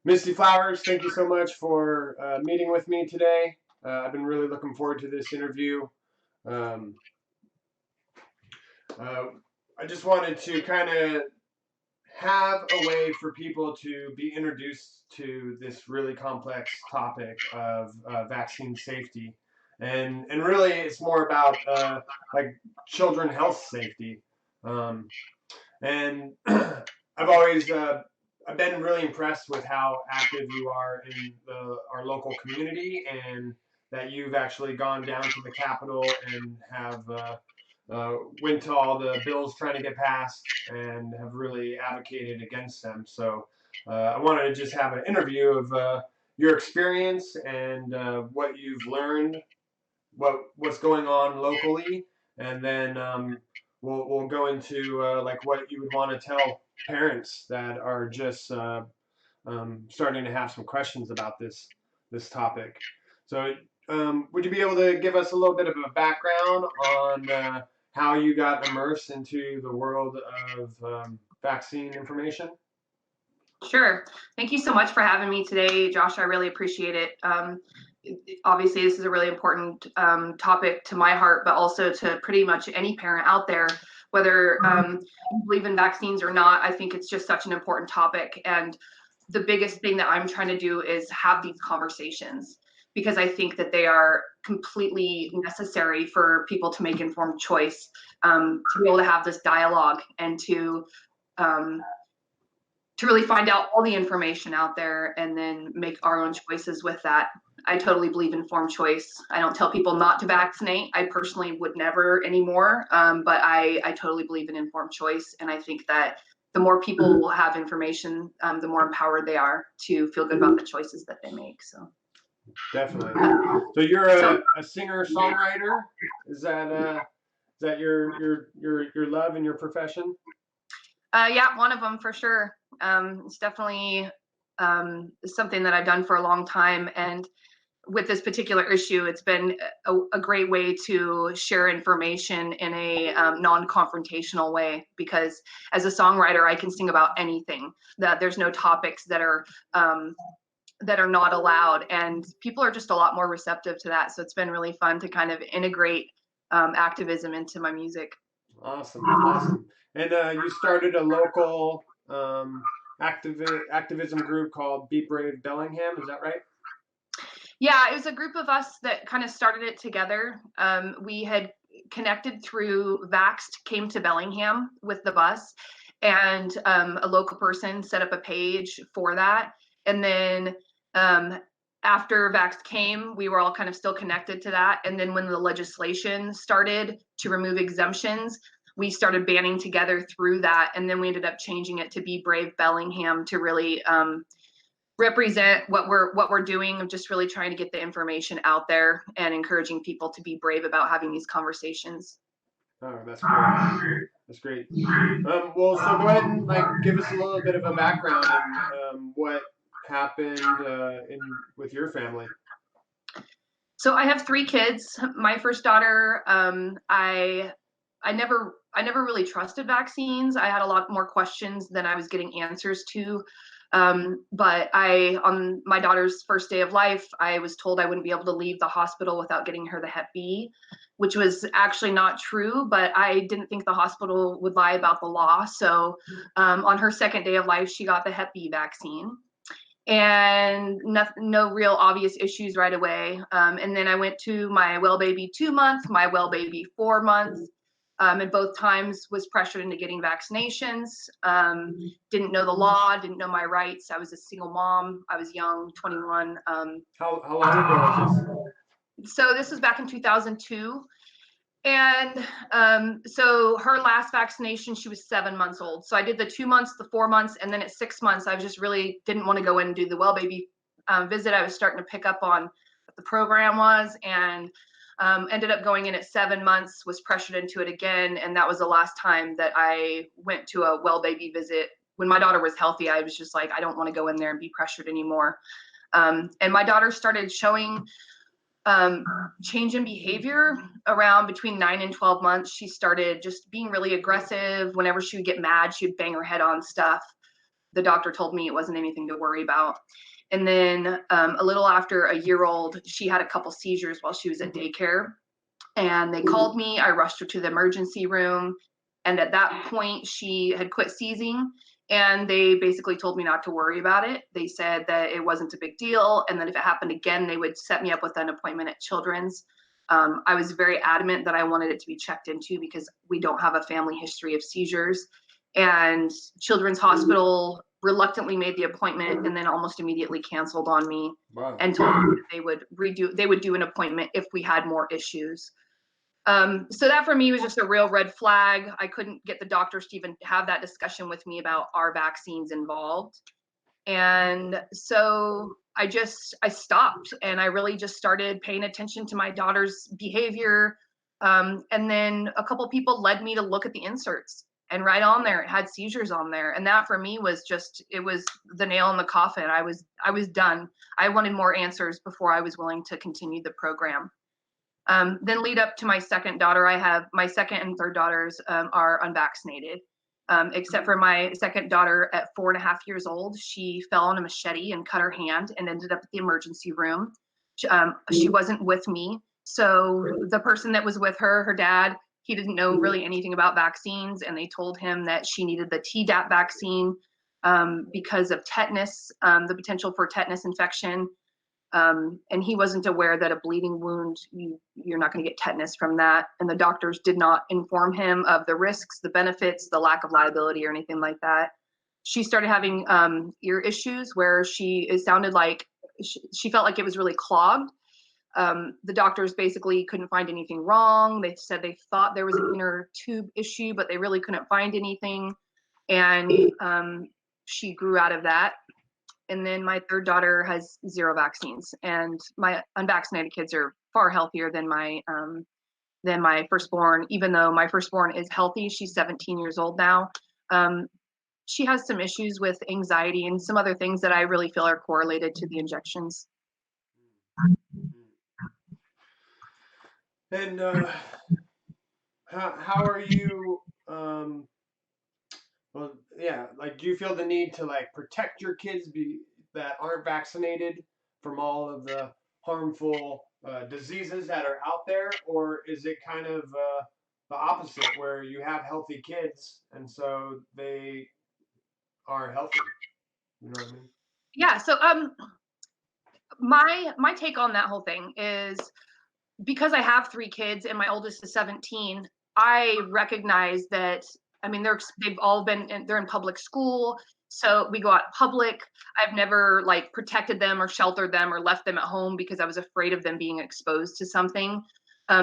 Mistyflowers, thank you so much for meeting with me today. I've been really looking forward to this interview. Um, uh, I just wanted to kind of have a way for people to be introduced to this really complex topic of vaccine safety, and really it's more about like children health safety. Um, and I've always I've been really impressed with how active you are in our local community, and that you've actually gone down to the Capitol and have went to all the bills trying to get passed and have really advocated against them. So I wanted to just have an interview of your experience and what you've learned, what's going on locally, and then we'll go into like what you would want to tell parents that are just starting to have some questions about this topic. So, would you be able to give us a little bit of a background on how you got immersed into the world of vaccine information? Sure. Thank you so much for having me today, Josh. I really appreciate it. Obviously, this is a really important topic to my heart, but also to pretty much any parent out there, whether you believe in vaccines or not. I think it's just such an important topic. And the biggest thing that I'm trying to do is have these conversations because I think that they are completely necessary for people to make informed choice, to be able to have this dialogue and um, to really find out all the information out there and then make our own choices with that. I totally believe in informed choice. I don't tell people not to vaccinate. I personally would never anymore, but I totally believe in informed choice. And I think that the more people will have information, the more empowered they are to feel good about the choices that they make. So Definitely. So you're so a singer songwriter. Is that your love and your profession? yeah, one of them for sure. It's definitely something that I've done for a long time. And with this particular issue, it's been a great way to share information in a non-confrontational way, because as a songwriter, I can sing about anything. That there's no topics that are not allowed, and people are just a lot more receptive to that. So it's been really fun to kind of integrate activism into my music. Awesome, awesome. And you started a local activism group called Be Brave Bellingham. Is that right? Yeah, it was a group of us that kind of started it together. We had connected through Vaxxed came to Bellingham with the bus, and a local person set up a page for that. And then um, after Vaxxed came, we were all kind of still connected to that. And then when the legislation started to remove exemptions, we started banding together through that. And then we ended up changing it to Be Brave Bellingham to really represent what we're doing of just really trying to get the information out there and encouraging people to be brave about having these conversations. Oh, that's great. That's great. Well, so go ahead and like give us a little bit of a background in what happened in with your family. So I have 3 kids. My first daughter, I never really trusted vaccines. I had a lot more questions than I was getting answers to. But on my daughter's first day of life, I was told I wouldn't be able to leave the hospital without getting her the Hep B, which was actually not true. But I didn't think the hospital would lie about the law. So on her second day of life, she got the Hep B vaccine, and no real obvious issues right away. And then I went to my well baby 2 months, my well baby 4 months, and both times was pressured into getting vaccinations. Didn't know the law, didn't know my rights. I was a single mom. I was young, 21. How long ago was this? So this was back in 2002. And so her last vaccination, she was 7 months old. So I did the 2 months, the 4 months, and then at 6 months, I just really didn't want to go in and do the well baby visit. I was starting to pick up on what the program was, and ended up going in at 7 months, was pressured into it again. And that was the last time that I went to a well baby visit. When my daughter was healthy, I was just like, I don't want to go in there and be pressured anymore. And my daughter started showing change in behavior around between 9 and 12 months. She started just being really aggressive. Whenever she would get mad, she would bang her head on stuff. the doctor told me it wasn't anything to worry about. And then a little after a year old, she had a couple seizures while she was at daycare. And they called me. I rushed her to the emergency room. And at that point, she had quit seizing. And they basically told me not to worry about it. They said that it wasn't a big deal. And that if it happened again, they would set me up with an appointment at Children's. I was very adamant that I wanted it to be checked into because we don't have a family history of seizures. And Children's Hospital reluctantly made the appointment and then almost immediately canceled on me. Wow. And told me that they would do an appointment if we had more issues. So that for me was just a real red flag. I couldn't get the doctors to even have that discussion with me about our vaccines involved. And so I stopped, and I really just started paying attention to my daughter's behavior. And then a couple people led me to look at the inserts, and right on there, it had seizures on there. And that for me was it was the nail in the coffin. I was done. I wanted more answers before I was willing to continue the program. Then lead up to my second daughter, I have my second and third daughters are unvaccinated. Except for my second daughter at 4.5 years old. She fell on a machete and cut her hand and ended up at the emergency room. She wasn't with me. So the person that was with her, her dad, he didn't know really anything about vaccines. And they told him that she needed the Tdap vaccine because of tetanus, the potential for tetanus infection. And he wasn't aware that a bleeding wound, you're not going to get tetanus from that. And the doctors did not inform him of the risks, the benefits, the lack of liability or anything like that. She started having ear issues where it sounded like she felt like it was really clogged. The doctors basically couldn't find anything wrong. They said they thought there was an inner tube issue, but they really couldn't find anything. And she grew out of that. And then my third daughter has 0 vaccines, and my unvaccinated kids are far healthier than my firstborn. Even though my firstborn is healthy, she's 17 years old now. She has some issues with anxiety and some other things that I really feel are correlated to the injections. And how are you? Well, yeah, like, do you feel the need to like protect your kids that aren't vaccinated from all of the harmful diseases that are out there, or is it kind of the opposite, where you have healthy kids and so they are healthy? You know what I mean? Yeah. So my take on that whole thing is, because I have 3 kids and my oldest is 17, I recognize that, I mean, they've all they're in public school. So we go out public. I've never like protected them or sheltered them or left them at home because I was afraid of them being exposed to something.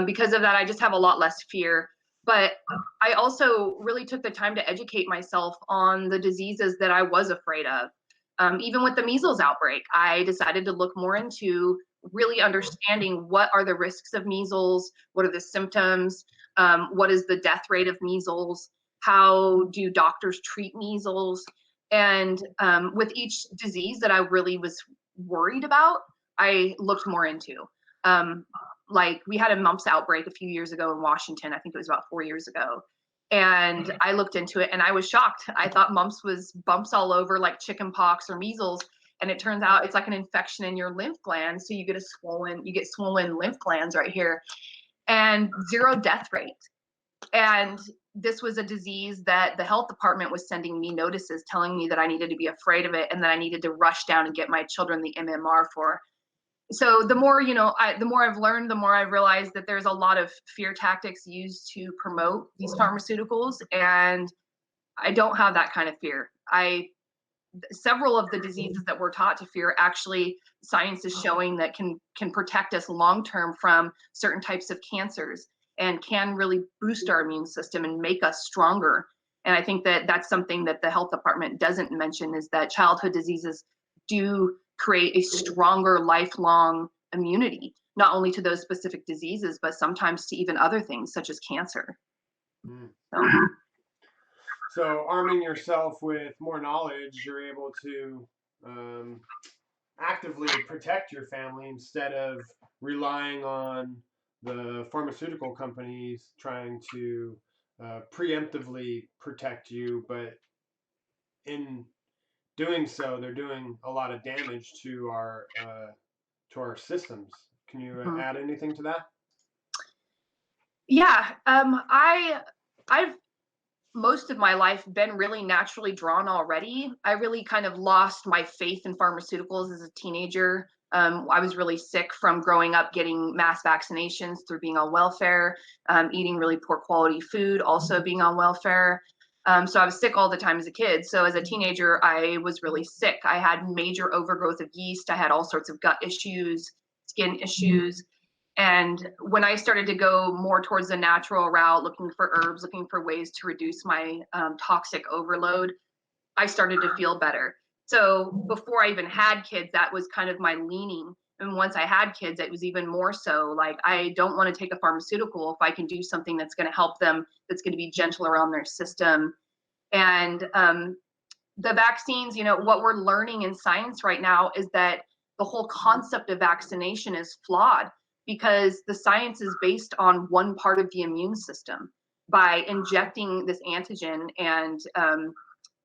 Because of that, I just have a lot less fear. But I also really took the time to educate myself on the diseases that I was afraid of. Even with the measles outbreak, I decided to look more into really understanding what are the risks of measles, what are the symptoms, what is the death rate of measles, how do doctors treat measles, and with each disease that I really was worried about, I looked more into. Like we had a mumps outbreak a few years ago in Washington. I think it was about 4 years ago. And I looked into it and I was shocked. I thought mumps was bumps all over like chicken pox or measles. And it turns out it's like an infection in your lymph glands. So you get swollen lymph glands right here, and 0 death rate. And this was a disease that the health department was sending me notices telling me that I needed to be afraid of it and that I needed to rush down and get my children the MMR for. So the more, the more I've learned, the more I've realized that there's a lot of fear tactics used to promote these pharmaceuticals. And I don't have that kind of fear. Several of the diseases that we're taught to fear, actually science is showing that can protect us long term from certain types of cancers and can really boost our immune system and make us stronger. And I think that that's something that the health department doesn't mention, is that childhood diseases do create a stronger lifelong immunity, not only to those specific diseases, but sometimes to even other things such as cancer. So arming yourself with more knowledge, you're able to actively protect your family instead of relying on the pharmaceutical companies trying to preemptively protect you, but in doing so, they're doing a lot of damage to our systems. Can you Mhm. add anything to that? Yeah, I've most of my life been really naturally drawn already. I really kind of lost my faith in pharmaceuticals as a teenager. I was really sick from growing up getting mass vaccinations through being on welfare, eating really poor quality food, also being on welfare. So I was sick all the time as a kid. So as a teenager, I was really sick. I had major overgrowth of yeast. I had all sorts of gut issues, skin issues. And when I started to go more towards the natural route, looking for herbs, looking for ways to reduce my toxic overload, I started to feel better. So before I even had kids, that was kind of my leaning. And once I had kids, it was even more so like, I don't want to take a pharmaceutical if I can do something that's going to help them, that's going to be gentle around their system. And the vaccines, what we're learning in science right now is that the whole concept of vaccination is flawed because the science is based on one part of the immune system. By injecting this antigen and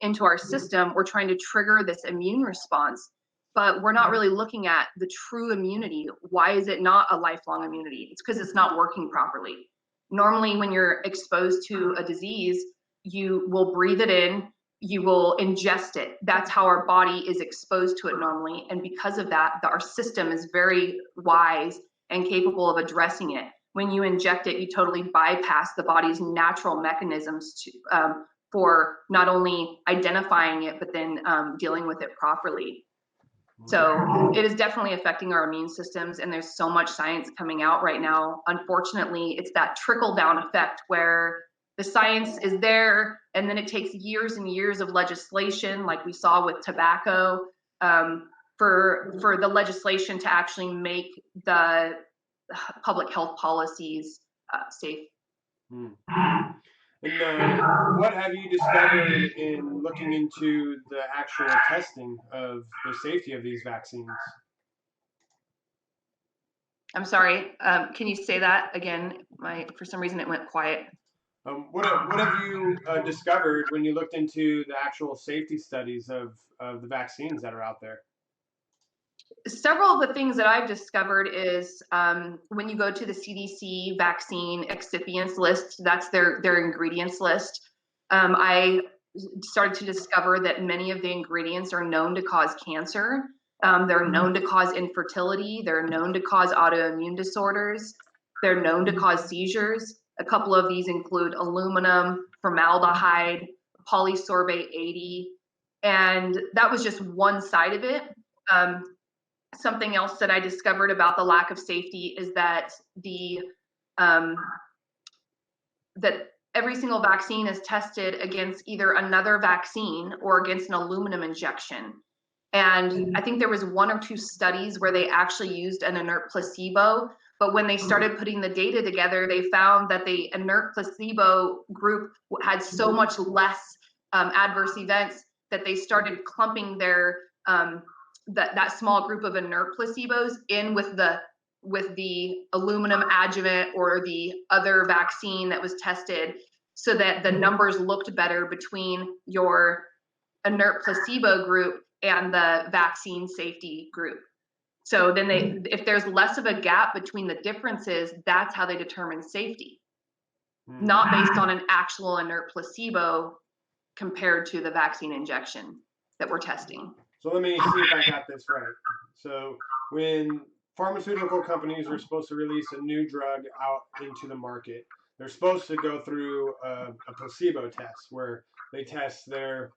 into our system, we're trying to trigger this immune response, but we're not really looking at the true immunity. Why is it not a lifelong immunity? It's because it's not working properly. Normally, when you're exposed to a disease, you will breathe it in, you will ingest it. That's how our body is exposed to it normally. And because of that, our system is very wise and capable of addressing it. When you inject it, you totally bypass the body's natural mechanisms for not only identifying it, but then dealing with it properly. So it is definitely affecting our immune systems, and there's so much science coming out right now. Unfortunately, it's that trickle down effect where the science is there, and then it takes years and years of legislation, like we saw with tobacco, for the legislation to actually make the public health policies safe. And what have you discovered in looking into the actual testing of the safety of these vaccines? I'm sorry. Can you say that again? For some reason it went quiet. What have you discovered when you looked into the actual safety studies of the vaccines that are out there? Several of the things that I've discovered is when you go to the CDC vaccine excipients list, that's their ingredients list. I started to discover that many of the ingredients are known to cause cancer. They're known to cause infertility. They're known to cause autoimmune disorders. They're known to cause seizures. A couple of these include aluminum, formaldehyde, polysorbate 80. And that was just one side of it. Something else that I discovered about the lack of safety is that that every single vaccine is tested against either another vaccine or against an aluminum injection. And I think there was one or two studies where they actually used an inert placebo, but when they started putting the data together, they found that the inert placebo group had so much less adverse events that they started clumping their that small group of inert placebos in with the aluminum adjuvant or the other vaccine that was tested, so that the numbers looked better between your inert placebo group and the vaccine safety group. So then if there's less of a gap between the differences, that's how they determine safety, not based on an actual inert placebo compared to the vaccine injection that we're testing. So let me see if I got this right. So when pharmaceutical companies are supposed to release a new drug out into the market, they're supposed to go through a placebo test where they test their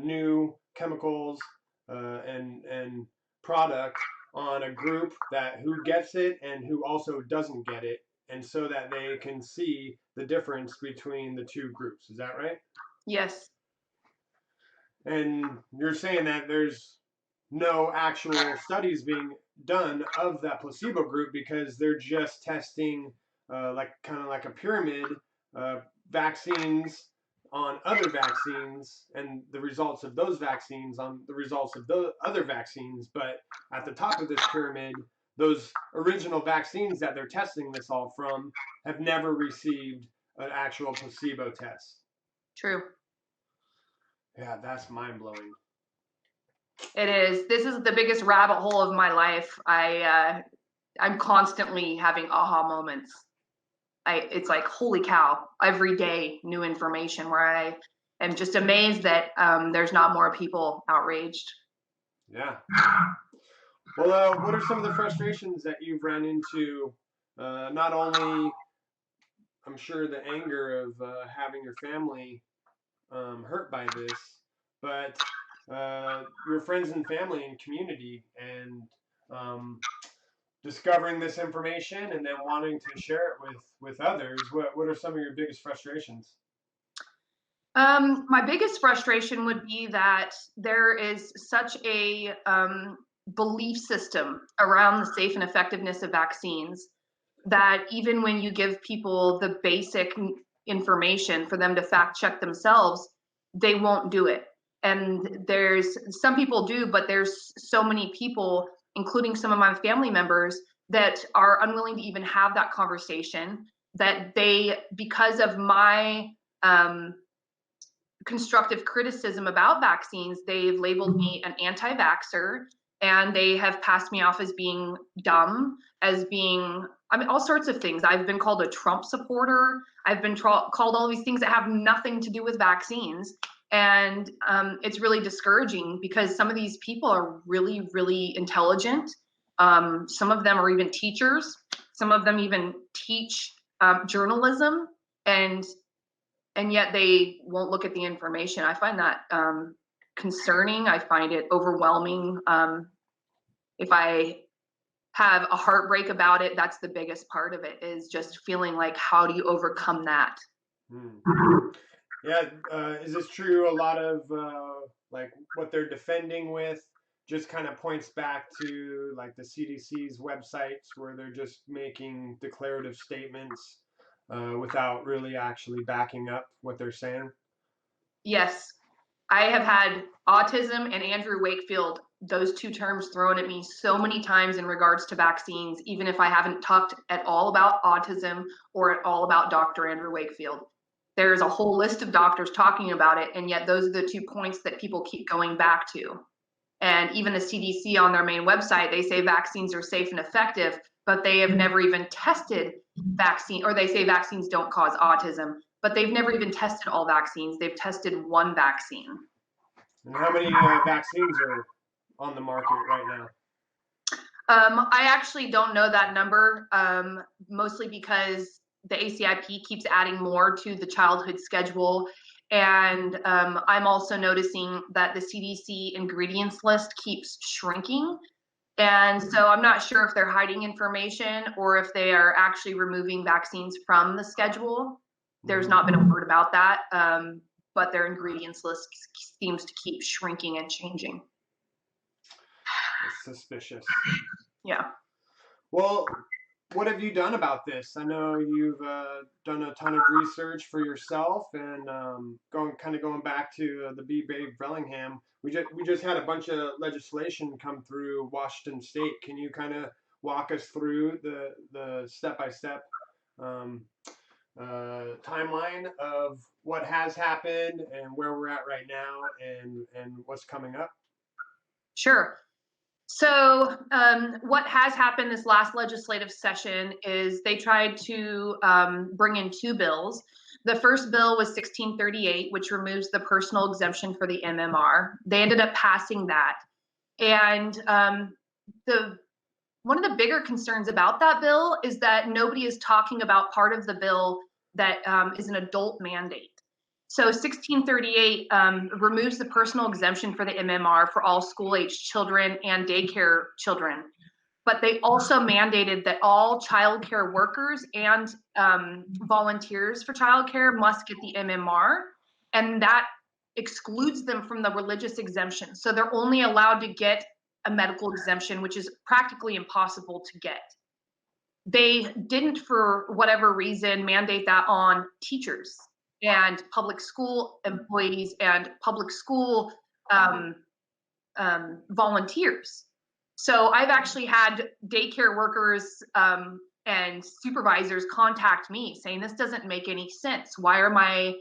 new chemicals and product on a group that who gets it and who also doesn't get it, and so that they can see the difference between the two groups. Is that right? Yes. And you're saying that there's no actual studies being done of that placebo group because they're just testing like kind of like a pyramid vaccines on other vaccines and the results of those vaccines on the results of the other vaccines. But at the top of this pyramid, those original vaccines that they're testing this all from have never received an actual placebo test. True. Yeah, that's mind blowing. It is. This is the biggest rabbit hole of my life. I'm constantly having aha moments. It's like, holy cow, every day new information where I am just amazed that there's not more people outraged. Yeah. Well, what are some of the frustrations that you've run into? Not only, I'm sure, the anger of having your family hurt by this, but your friends and family and community, and discovering this information and then wanting to share it with others. What are some of your biggest frustrations? My biggest frustration would be that there is such a belief system around the safe and effectiveness of vaccines that even when you give people the basic information for them to fact check themselves, they won't do it. And there's some people do, but there's so many people, including some of my family members, that are unwilling to even have that conversation, that they, because of my constructive criticism about vaccines, they've labeled me an anti-vaxxer, and they have passed me off as being dumb, as being, I mean, all sorts of things. I've been called a Trump supporter. I've been called all these things that have nothing to do with vaccines. And it's really discouraging because some of these people are really, really intelligent. Some of them are even teachers. Some of them even teach journalism, and yet they won't look at the information. I find that concerning. I find it overwhelming. If I have a heartbreak about it, that's the biggest part of it, is just feeling like, how do you overcome that? Yeah, is this true? A lot of like what they're defending with just kind of points back to like the CDC's websites where they're just making declarative statements without really actually backing up what they're saying. Yes, I have had autism and Andrew Wakefield, those two terms, thrown at me so many times in regards to vaccines, even if I haven't talked at all about autism or at all about Dr. Andrew Wakefield. There's a whole list of doctors talking about it, and yet those are the 2 points that people keep going back to. And even the CDC on their main website, they say vaccines are safe and effective, but they have never even tested vaccine, or they say vaccines don't cause autism, but they've never even tested all vaccines. They've tested one vaccine. And how many vaccines are on the market right now? I actually don't know that number, mostly because the ACIP keeps adding more to the childhood schedule. And I'm also noticing that the CDC ingredients list keeps shrinking. And so I'm not sure if they're hiding information or if they are actually removing vaccines from the schedule. There's not been a word about that, but their ingredients list seems to keep shrinking and changing. That's suspicious. Yeah. Well, what have you done about this? I know you've done a ton of research for yourself, and going back to the Be Brave Bellingham. We just had a bunch of legislation come through Washington State. Can you kind of walk us through the step-by-step timeline of what has happened and where we're at right now, and what's coming up? Sure. So what has happened this last legislative session is they tried to bring in 2 bills. The first bill was 1638, which removes the personal exemption for the MMR. They ended up passing that. And one of the bigger concerns about that bill is that nobody is talking about part of the bill that is an adult mandate. So 1638 removes the personal exemption for the MMR for all school-age children and daycare children. But they also mandated that all childcare workers and volunteers for childcare must get the MMR, and that excludes them from the religious exemption. So they're only allowed to get a medical exemption, which is practically impossible to get. They didn't, for whatever reason, mandate that on teachers and public school employees and public school volunteers. So I've actually had daycare workers and supervisors contact me saying, this doesn't make any sense. Why are my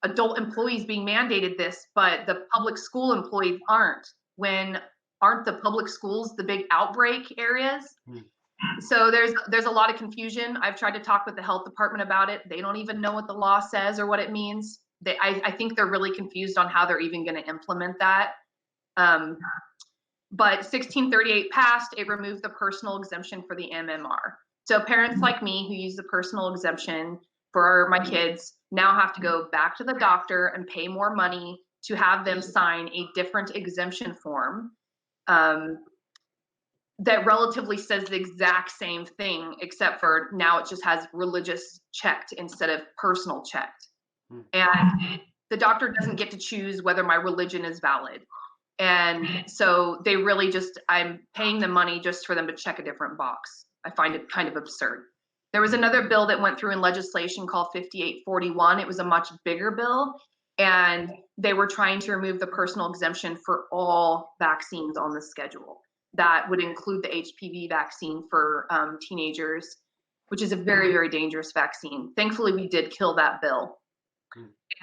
adult employees being mandated this, but the public school employees aren't? When aren't the public schools the big outbreak areas? Hmm. So there's a lot of confusion. I've tried to talk with the health department about it. They don't even know what the law says or what it means. I think they're really confused on how they're even going to implement that. But 1638 passed. It removed the personal exemption for the MMR. So parents like me who use the personal exemption for my kids now have to go back to the doctor and pay more money to have them sign a different exemption form that relatively says the exact same thing, except for now it just has religious checked instead of personal checked. And the doctor doesn't get to choose whether my religion is valid. And so they really just, I'm paying them money just for them to check a different box. I find it kind of absurd. There was another bill that went through in legislation called 5841. It was a much bigger bill, and they were trying to remove the personal exemption for all vaccines on the schedule. That would include the HPV vaccine for teenagers, which is a very, very dangerous vaccine. Thankfully, we did kill that bill.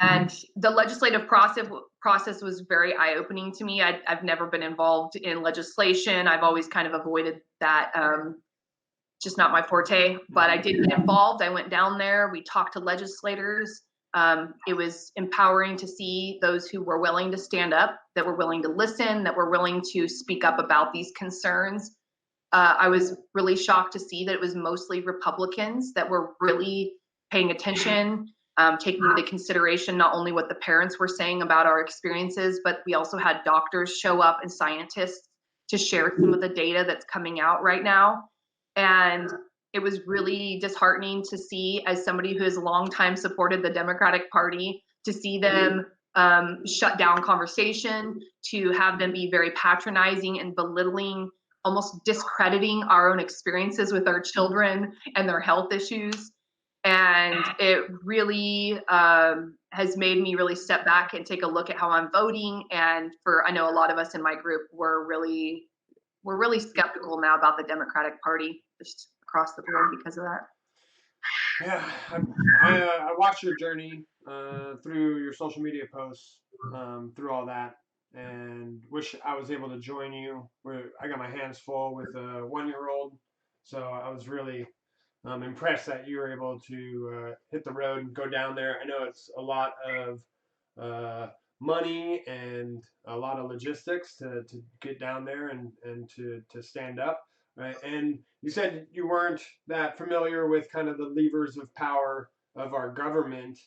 And the legislative process was very eye-opening to me. I've never been involved in legislation. I've always kind of avoided that, just not my forte, but I did get involved. I went down there, we talked to legislators. It was empowering to see those who were willing to stand up, that were willing to listen, that were willing to speak up about these concerns. I was really shocked to see that it was mostly Republicans that were really paying attention, taking into consideration not only what the parents were saying about our experiences, but we also had doctors show up and scientists to share some of the data that's coming out right now. And it was really disheartening to see, as somebody who has long time supported the Democratic Party, to see them shut down conversation, to have them be very patronizing and belittling, almost discrediting our own experiences with our children and their health issues. And it really has made me really step back and take a look at how I'm voting. And I know a lot of us in my group we're really skeptical now about the Democratic Party, just across the board because of that. Yeah, I watched your journey through your social media posts, through all that, and wish I was able to join you. I got my hands full with a 1-year-old, so I was really impressed that you were able to hit the road and go down there. I know it's a lot of money and a lot of logistics to get down there and to stand up. Right. And you said you weren't that familiar with kind of the levers of power of our government.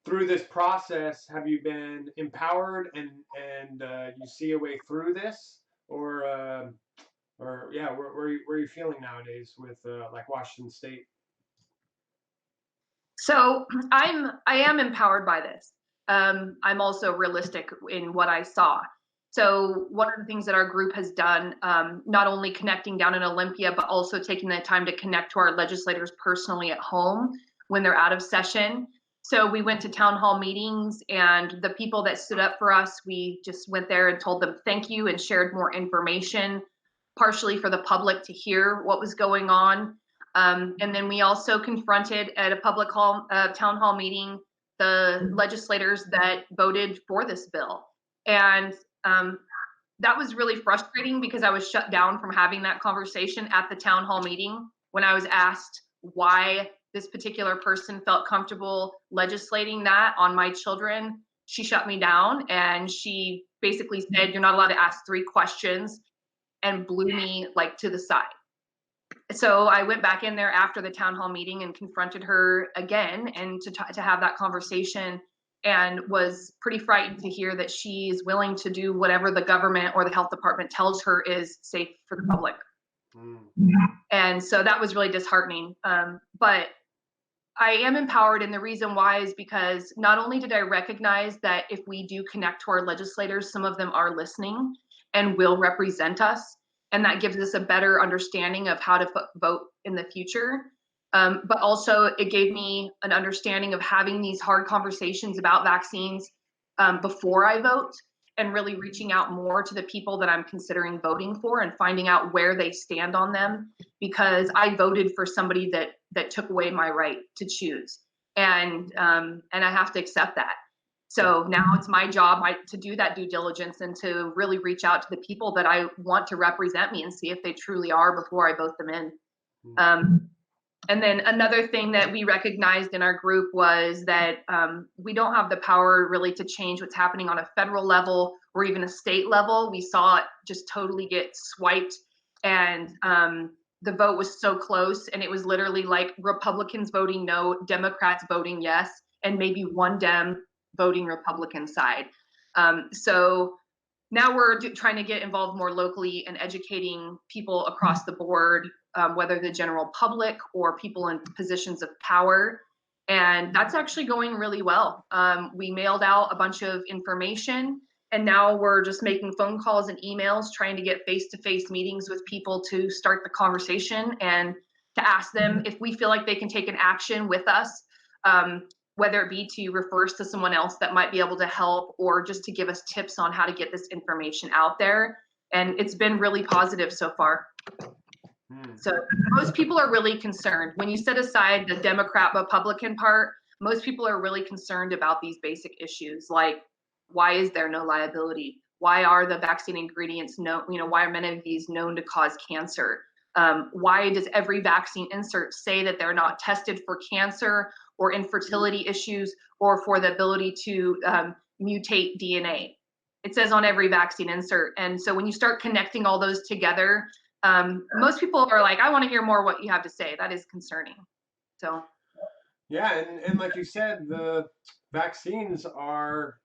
Through this process, have you been empowered and you see a way through this, or yeah, where are you feeling nowadays with like Washington State? So I am empowered by this. I'm also realistic in what I saw. So one of the things that our group has done, not only connecting down in Olympia, but also taking the time to connect to our legislators personally at home when they're out of session. So we went to town hall meetings, and the people that stood up for us, we just went there and told them thank you and shared more information, partially for the public to hear what was going on. And then we also confronted at a town hall meeting the legislators that voted for this bill. And that was really frustrating because I was shut down from having that conversation at the town hall meeting. When I was asked why this particular person felt comfortable legislating that on my children, she shut me down, and she basically said, "You're not allowed to ask 3 questions," and blew me like to the side. So I went back in there after the town hall meeting and confronted her again, and to have that conversation, and was pretty frightened to hear that she's willing to do whatever the government or the health department tells her is safe for the public. And so that was really disheartening. But I am empowered, and the reason why is because not only did I recognize that if we do connect to our legislators, some of them are listening and will represent us, and that gives us a better understanding of how to vote in the future. But also it gave me an understanding of having these hard conversations about vaccines before I vote, and really reaching out more to the people that I'm considering voting for and finding out where they stand on them, because I voted for somebody that took away my right to choose. And I have to accept that. So now it's my job to do that due diligence and to really reach out to the people that I want to represent me and see if they truly are before I vote them in. And then another thing that we recognized in our group was that we don't have the power really to change what's happening on a federal level or even a state level. We saw it just totally get swiped, and the vote was so close, and it was literally like Republicans voting no, Democrats voting yes, and maybe one Dem voting Republican side. So now we're trying to get involved more locally and educating people across the board, whether the general public or people in positions of power. And that's actually going really well. We mailed out a bunch of information, and now we're just making phone calls and emails, trying to get face-to-face meetings with people to start the conversation and to ask them if we feel like they can take an action with us, whether it be to refer us to someone else that might be able to help, or just to give us tips on how to get this information out there. And it's been really positive so far. So most people are really concerned. When you set aside the Democrat Republican part, most people are really concerned about these basic issues, like why is there no liability? Why are the vaccine ingredients known? Why are many of these known to cause cancer? Why does every vaccine insert say that they're not tested for cancer or infertility issues or for the ability to mutate DNA? It says on every vaccine insert. And so when you start connecting all those together, most people are like, I want to hear more what you have to say. That is concerning. So yeah, and like you said, the vaccines are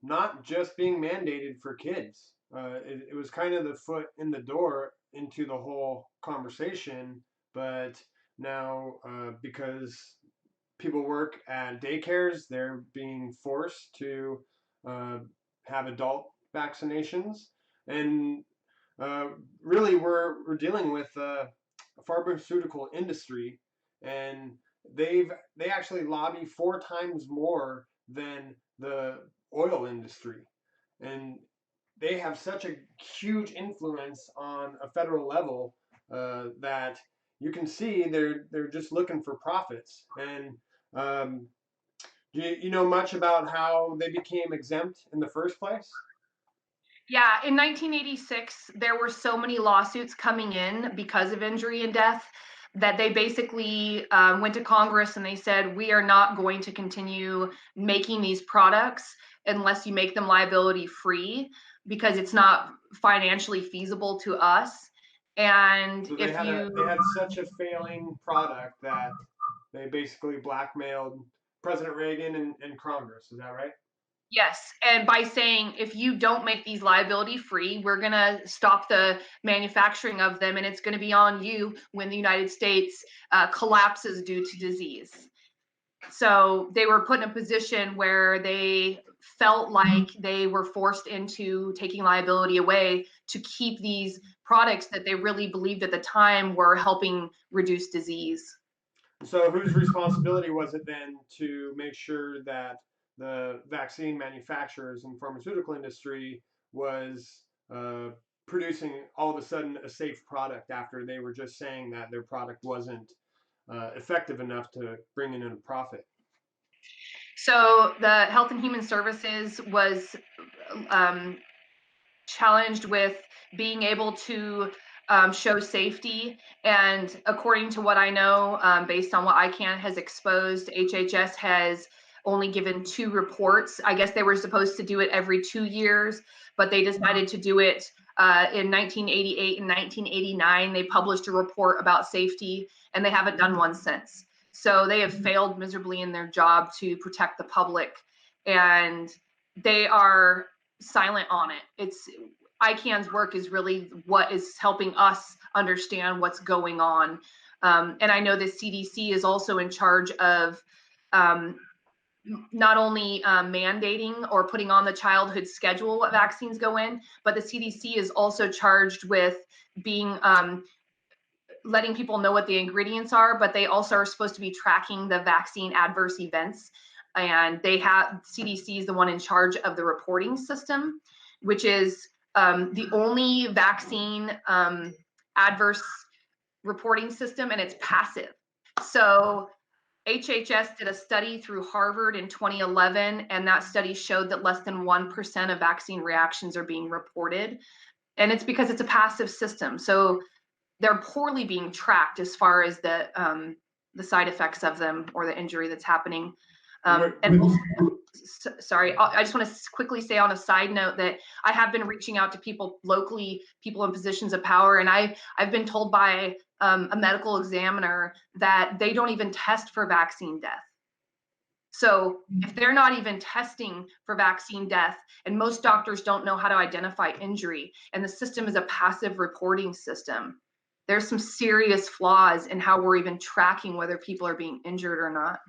not just being mandated for kids. It was kind of the foot in the door into the whole conversation, but now because people work at daycares, they're being forced to have adult vaccinations, and really we're dealing with a pharmaceutical industry, and they actually lobby 4 times more than the oil industry, and they have such a huge influence on a federal level that you can see they're just looking for profits. And do you know much about how they became exempt in the first place? yeah, in 1986, there were so many lawsuits coming in because of injury and death that they basically went to Congress and they said, we are not going to continue making these products unless you make them liability free, because it's not financially feasible to us. And So if you they had such a failing product that they basically blackmailed President Reagan and Congress. Is that right? Yes, and by saying if you don't make these liability free, we're going to stop the manufacturing of them, and it's going to be on you when the United States collapses due to disease. So they were put in a position where they felt like they were forced into taking liability away to keep these products that they really believed at the time were helping reduce disease. So whose responsibility was it then to make sure that the vaccine manufacturers and pharmaceutical industry was producing all of a sudden a safe product after they were just saying that their product wasn't effective enough to bring in a profit? So the Health and Human Services was challenged with being able to show safety. And according to what I know, based on what ICANN has exposed, HHS has only given 2 reports. I guess they were supposed to do it every 2 years, but they decided to do it in 1988 and 1989. They published a report about safety, and they haven't done one since. So they have failed miserably in their job to protect the public, and they are silent on it. It's ICANN's work is really what is helping us understand what's going on. And I know the CDC is also in charge of not only mandating or putting on the childhood schedule what vaccines go in, but the CDC is also charged with being letting people know what the ingredients are, but they also are supposed to be tracking the vaccine adverse events. And they have CDC is the one in charge of the reporting system, which is the only vaccine adverse reporting system, and it's passive. So HHS did a study through Harvard in 2011, and that study showed that less than 1% of vaccine reactions are being reported. And it's because it's a passive system. So they're poorly being tracked as far as the side effects of them or the injury that's happening. And also, sorry, I just want to quickly say on a side note that I have been reaching out to people locally, people in positions of power, and I've been told by a medical examiner that they don't even test for vaccine death. So if they're not even testing for vaccine death, and most doctors don't know how to identify injury, and the system is a passive reporting system, there's some serious flaws in how we're even tracking whether people are being injured or not.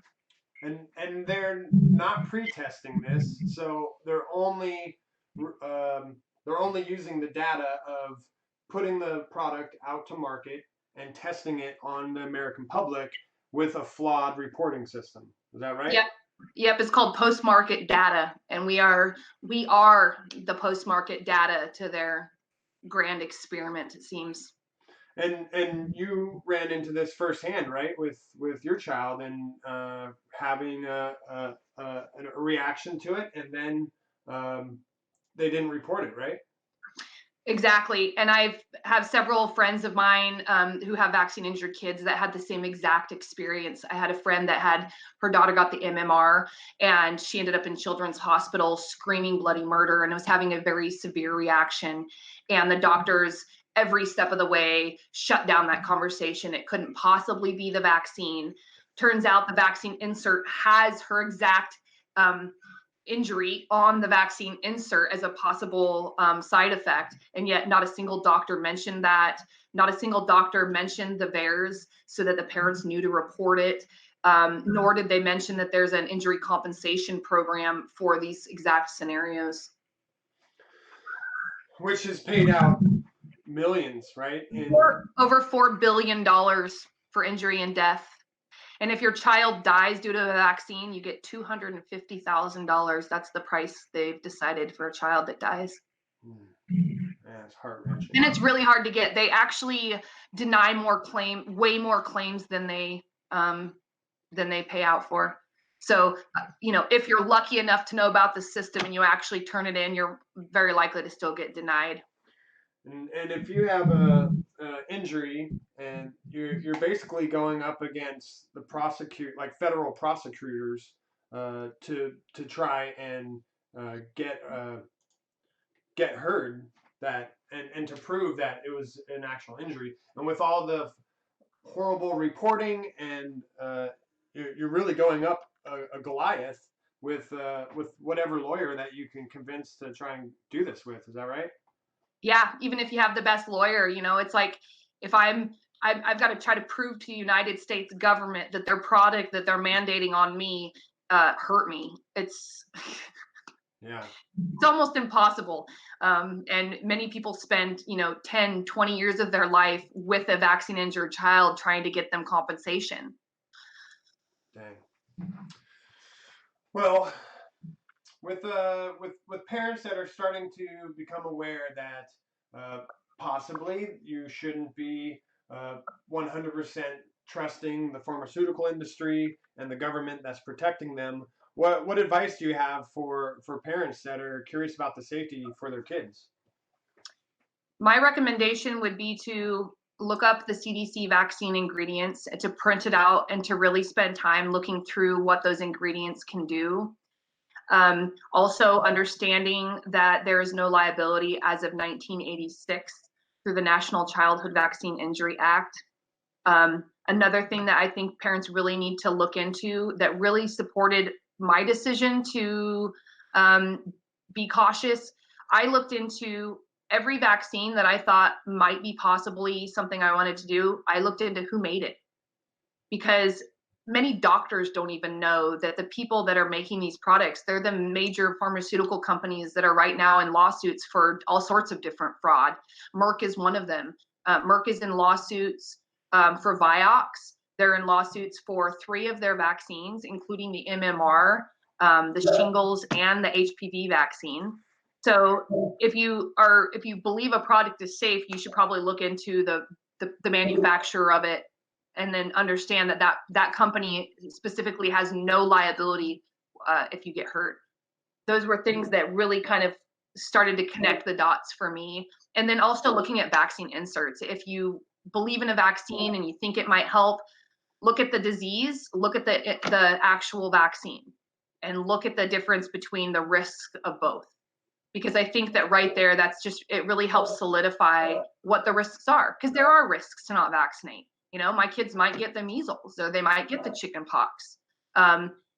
And they're not pre-testing this, so they're only using the data of putting the product out to market and testing it on the American public with a flawed reporting system. Is that right? Yep, it's called post-market data, and we are the post-market data to their grand experiment, it seems. And you ran into this firsthand, right, with your child, and having a reaction to it, and then they didn't report it, right? Exactly. And I have several friends of mine who have vaccine injured kids that had the same exact experience. I had a friend that had her daughter got the MMR, and she ended up in Children's Hospital screaming bloody murder, and was having a very severe reaction. And the doctors, every step of the way, shut down that conversation. It couldn't possibly be the vaccine. Turns out the vaccine insert has her exact injury on the vaccine insert as a possible side effect, and yet not a single doctor mentioned that. Not a single doctor mentioned the VAERS so that the parents knew to report it, nor did they mention that there's an injury compensation program for these exact scenarios. Which has paid out millions, right? Over $4 billion for injury and death. And if your child dies due to the vaccine, you get $250,000. That's the price they've decided for a child that dies. Yeah, it's heart-wrenching. And it's really hard to get. They actually deny way more claims than they pay out for. So, if you're lucky enough to know about the system and you actually turn it in, you're very likely to still get denied. And if you have a injury, and you're basically going up against the federal prosecutors to try and get heard that, and to prove that it was an actual injury, and with all the horrible reporting, and you're really going up a Goliath with whatever lawyer that you can convince to try and do this with. Is that right? Yeah, even if you have the best lawyer, it's like if I've got to try to prove to the United States government that their product that they're mandating on me hurt me. It's almost impossible. And many people spend 10, 20 years of their life with a vaccine injured child trying to get them compensation. Dang. Well, with parents that are starting to become aware that possibly you shouldn't be 100% trusting the pharmaceutical industry and the government that's protecting them, what advice do you have for parents that are curious about the safety for their kids? My recommendation would be to look up the CDC vaccine ingredients, to print it out, and to really spend time looking through what those ingredients can do. Also understanding that there is no liability as of 1986 through the National Childhood Vaccine Injury Act. Another thing that I think parents really need to look into that really supported my decision to be cautious, I looked into every vaccine that I thought might be possibly something I wanted to do. I looked into who made it, because many doctors don't even know that the people that are making these products, they're the major pharmaceutical companies that are right now in lawsuits for all sorts of different fraud. Merck is one of them. Merck is in lawsuits for Vioxx. They're in lawsuits for 3 of their vaccines, including the MMR, the shingles, and the HPV vaccine. So if you believe a product is safe, you should probably look into the manufacturer of it and then understand that company specifically has no liability if you get hurt. Those were things that really kind of started to connect the dots for me. And then also looking at vaccine inserts. If you believe in a vaccine and you think it might help, look at the disease, look at the actual vaccine, and look at the difference between the risk of both. Because I think that right there, it really helps solidify what the risks are. Because there are risks to not vaccinate. You know, my kids might get the measles, or they might get the chicken pox.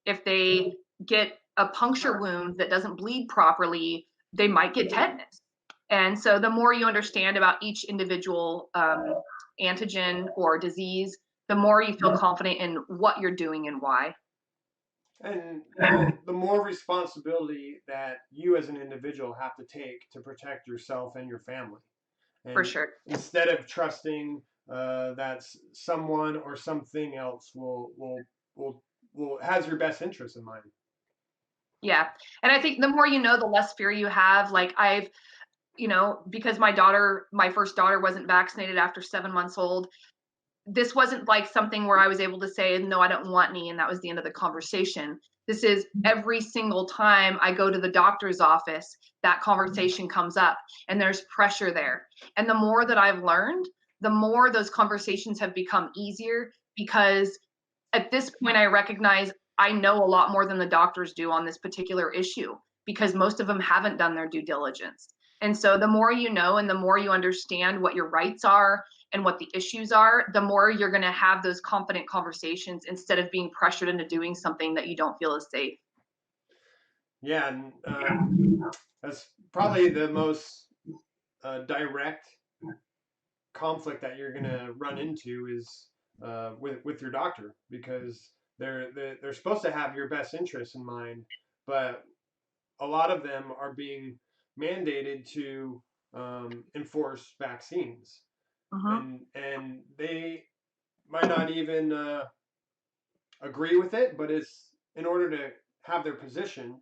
If they get a puncture wound that doesn't bleed properly, they might get tetanus. And so the more you understand about each individual antigen or disease, the more you feel confident in what you're doing and why. And the more responsibility that you as an individual have to take to protect yourself and your family. And for sure. Instead of trusting that someone or something else will has your best interest in mind. Yeah. And I think the more you know, the less fear you have. Like because my first daughter wasn't vaccinated after 7 months old. This wasn't like something where I was able to say, no, I don't want any. And that was the end of the conversation. This is every single time I go to the doctor's office, that conversation comes up and there's pressure there. And the more that I've learned, the more those conversations have become easier, because at this point I recognize I know a lot more than the doctors do on this particular issue, because most of them haven't done their due diligence. And so the more you know and the more you understand what your rights are and what the issues are, the more you're going to have those confident conversations instead of being pressured into doing something that you don't feel is safe. Yeah, and that's probably the most direct conflict that you're going to run into is with your doctor, because they're supposed to have your best interests in mind, but a lot of them are being mandated to enforce vaccines, and they might not even agree with it, but it's in order to have their position.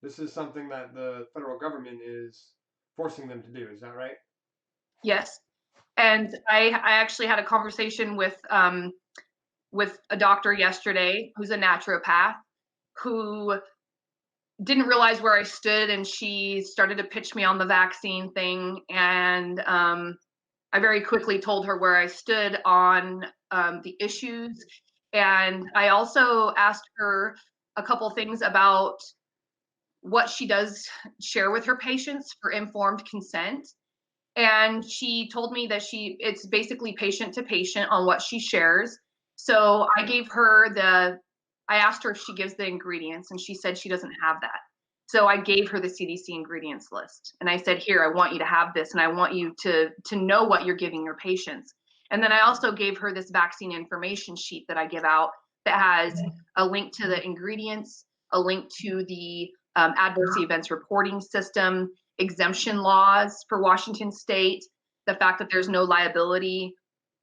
This is something that the federal government is forcing them to do. Is that right? Yes. And I actually had a conversation with a doctor yesterday who's a naturopath, who didn't realize where I stood, and she started to pitch me on the vaccine thing. And I very quickly told her where I stood on the issues. And I also asked her a couple things about what she does share with her patients for informed consent. And she told me that it's basically patient to patient on what she shares. So I asked her if she gives the ingredients, and she said she doesn't have that. So I gave her the CDC ingredients list, and I said, here, I want you to have this, and I want you to know what you're giving your patients. And then I also gave her this vaccine information sheet that I give out that has a link to the ingredients, a link to the adverse events reporting system, exemption laws for Washington State, the fact that there's no liability.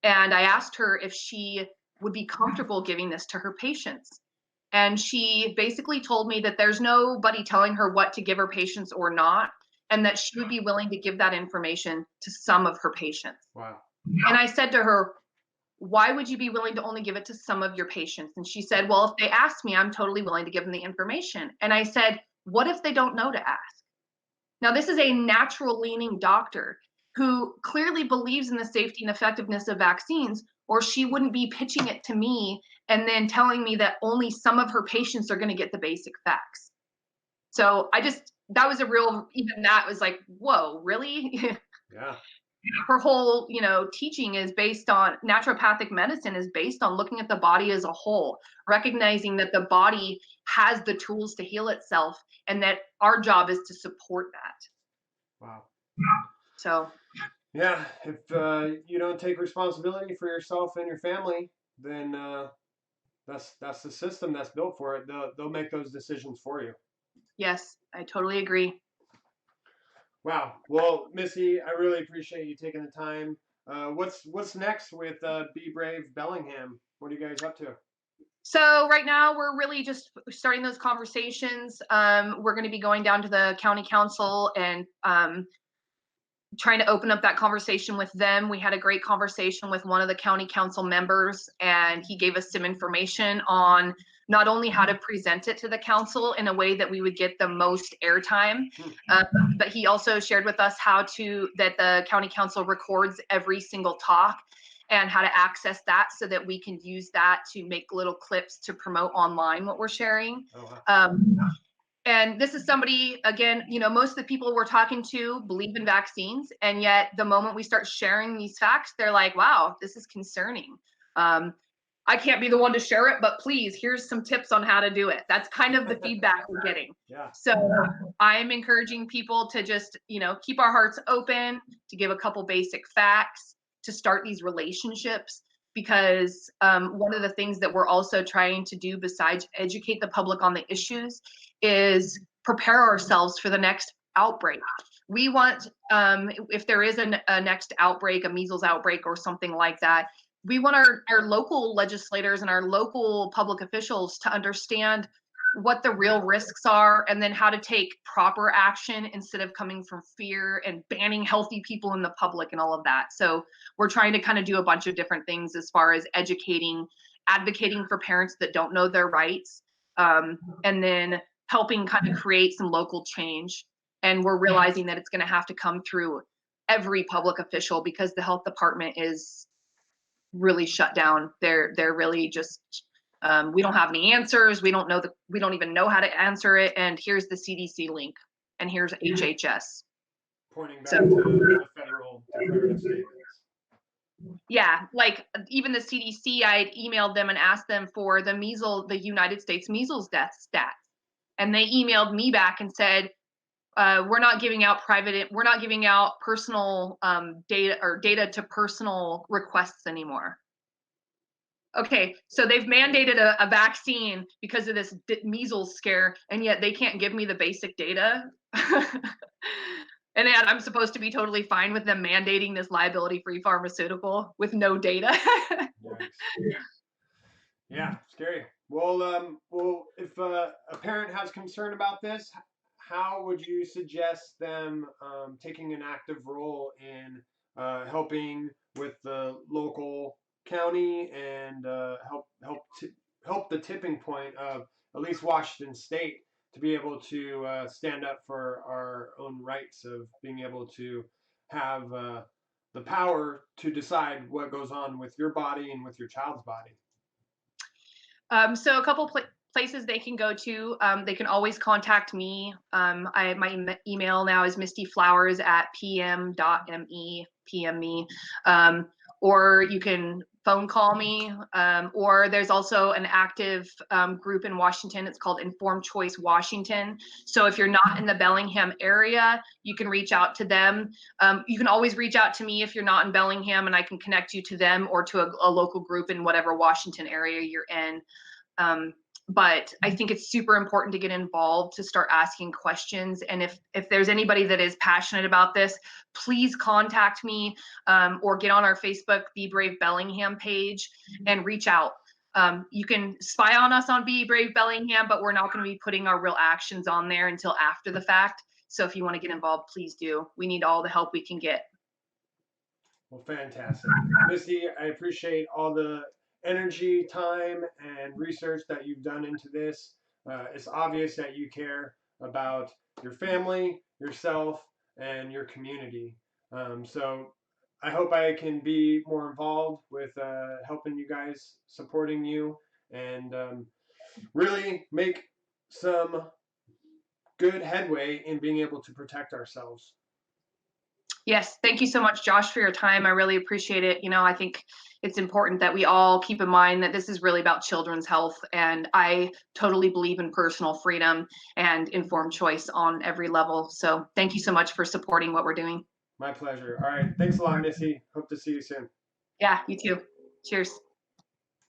And I asked her if she would be comfortable giving this to her patients. And she basically told me that there's nobody telling her what to give her patients or not, and that she would be willing to give that information to some of her patients. Wow. And I said to her, why would you be willing to only give it to some of your patients? And she said, well, if they ask me, I'm totally willing to give them the information. And I said, what if they don't know to ask? Now, this is a natural leaning doctor who clearly believes in the safety and effectiveness of vaccines, or she wouldn't be pitching it to me and then telling me that only some of her patients are going to get the basic facts. So that was even that was like, whoa, really? Yeah. Her whole, teaching is based on naturopathic medicine, is based on looking at the body as a whole, recognizing that the body has the tools to heal itself, and that our job is to support that. Wow. So. Yeah, if you don't take responsibility for yourself and your family, then that's the system that's built for it. They'll make those decisions for you. Yes, I totally agree. Wow. Well, Missy, I really appreciate you taking the time. What's next with Be Brave Bellingham? What are you guys up to? So right now we're really just starting those conversations. We're going to be going down to the county council and trying to open up that conversation with them. We had a great conversation with one of the county council members, and he gave us some information on not only how to present it to the council in a way that we would get the most airtime, but he also shared with us that the county council records every single talk and how to access that so that we can use that to make little clips to promote online what we're sharing. Oh, wow. And this is somebody, again, most of the people we're talking to believe in vaccines, and yet the moment we start sharing these facts, they're like, wow, this is concerning. I can't be the one to share it, but please, here's some tips on how to do it. That's kind of the feedback we're getting. Yeah. So I'm encouraging people to just, keep our hearts open, to give a couple basic facts, to start these relationships, because one of the things that we're also trying to do besides educate the public on the issues is prepare ourselves for the next outbreak. We want, if there is a next outbreak, a measles outbreak or something like that, we want our local legislators and our local public officials to understand what the real risks are, and then how to take proper action instead of coming from fear and banning healthy people in the public and all of that. So we're trying to kind of do a bunch of different things as far as educating, advocating for parents that don't know their rights, and then helping kind of create some local change. And we're realizing that it's going to have to come through every public official, because the health department is really shut down. They're really just, we don't have any answers. We don't even know how to answer it. And here's the CDC link, and here's HHS. Pointing back to the federal declarative statements. Yeah, like even the CDC, I emailed them and asked them for the United States measles death stats. And they emailed me back and said, we're not giving out personal data or data to personal requests anymore. Okay, so they've mandated a vaccine because of this measles scare, and yet they can't give me the basic data. And then I'm supposed to be totally fine with them mandating this liability-free pharmaceutical with no data. Yeah, scary. Well, if a parent has concern about this, how would you suggest them taking an active role in helping with the local county and help the tipping point of at least Washington State to be able to stand up for our own rights of being able to have the power to decide what goes on with your body and with your child's body? So a couple places they can go to. They can always contact me. My email now is Mistyflowers at pm.me, PM me. Or you can phone call me. Or there's also an active group in Washington. It's called Informed Choice Washington. So if you're not in the Bellingham area, you can reach out to them. You can always reach out to me if you're not in Bellingham, and I can connect you to them or to a local group in whatever Washington area you're in. But I think it's super important to get involved, to start asking questions. And if there's anybody that is passionate about this, please contact me, or get on our Facebook Be Brave Bellingham page and reach out. You can spy on us on Be Brave Bellingham, but we're not going to be putting our real actions on there until after the fact. So if you want to get involved, please do. We need all the help we can get. Well, fantastic. Misty, I appreciate all the energy, time, and research that you've done into this. It's obvious that you care about your family, yourself, and your community. So I hope I can be more involved with helping you guys, supporting you, and really make some good headway in being able to protect ourselves. Yes, thank you so much, Josh, for your time. I really appreciate it. I think it's important that we all keep in mind that this is really about children's health, and I totally believe in personal freedom and informed choice on every level. So thank you so much for supporting what we're doing. My pleasure. All right. Thanks a lot, Missy. Hope to see you soon. Yeah, you too. Cheers.